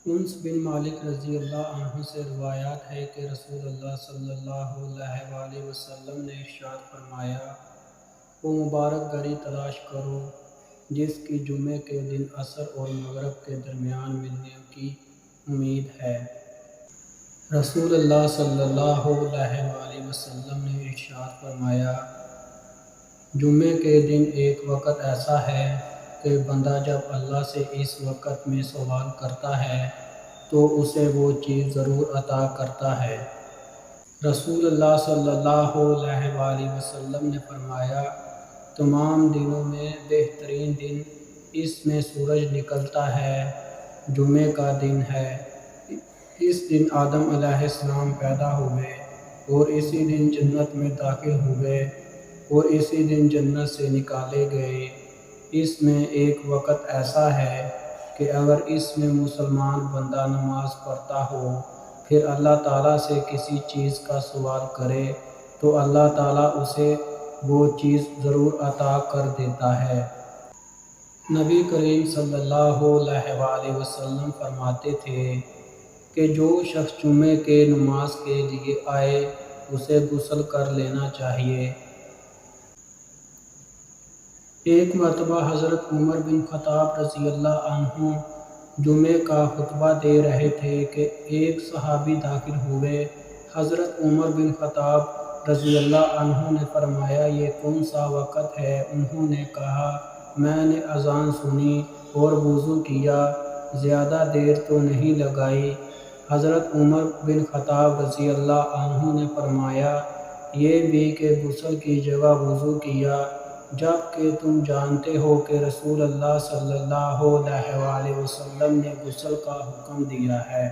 انس بن مالک رضی اللہ عنہ سے روایات ہے کہ رسول اللہ صلی اللہ علیہ وآلہ وسلم نے ارشاد فرمایا، وہ مبارک گھڑی تلاش کرو جس کی جمعے کے دن عصر اور مغرب کے درمیان ملنے کی امید ہے۔ رسول اللہ صلی اللہ علیہ وآلہ وسلم نے ارشاد فرمایا، جمعے کے دن ایک وقت ایسا ہے کہ بندہ جب اللہ سے اس وقت میں سوال کرتا ہے تو اسے وہ چیز ضرور عطا کرتا ہے۔ رسول اللہ صلی اللہ علیہ وآلہ وسلم نے فرمایا، تمام دنوں میں بہترین دن اس میں سورج نکلتا ہے، جمعے کا دن ہے۔ اس دن آدم علیہ السلام پیدا ہوئے اور اسی دن جنت میں داخل ہوئے اور اسی دن جنت سے نکالے گئے۔ اس میں ایک وقت ایسا ہے کہ اگر اس میں مسلمان بندہ نماز پڑھتا ہو پھر اللہ تعالیٰ سے کسی چیز کا سوال کرے تو اللہ تعالیٰ اسے وہ چیز ضرور عطا کر دیتا ہے۔ نبی کریم صلی اللہ علیہ وآلہ وسلم فرماتے تھے کہ جو شخص جمعے کے نماز کے لیے آئے اسے غسل کر لینا چاہیے۔ ایک مرتبہ حضرت عمر بن خطاب رضی اللہ عنہ جمعے کا خطبہ دے رہے تھے کہ ایک صحابی داخل ہوئے۔ حضرت عمر بن خطاب رضی اللہ عنہ نے فرمایا، یہ کون سا وقت ہے؟ انہوں نے کہا، میں نے اذان سنی اور وضو کیا، زیادہ دیر تو نہیں لگائی۔ حضرت عمر بن خطاب رضی اللہ عنہ نے فرمایا، یہ بھی کہ غسل کی جگہ وضو کیا، جبکہ تم جانتے ہو کہ رسول اللہ صلی اللہ علیہ وآلہ وسلم نے غسل کا حکم دیا ہے۔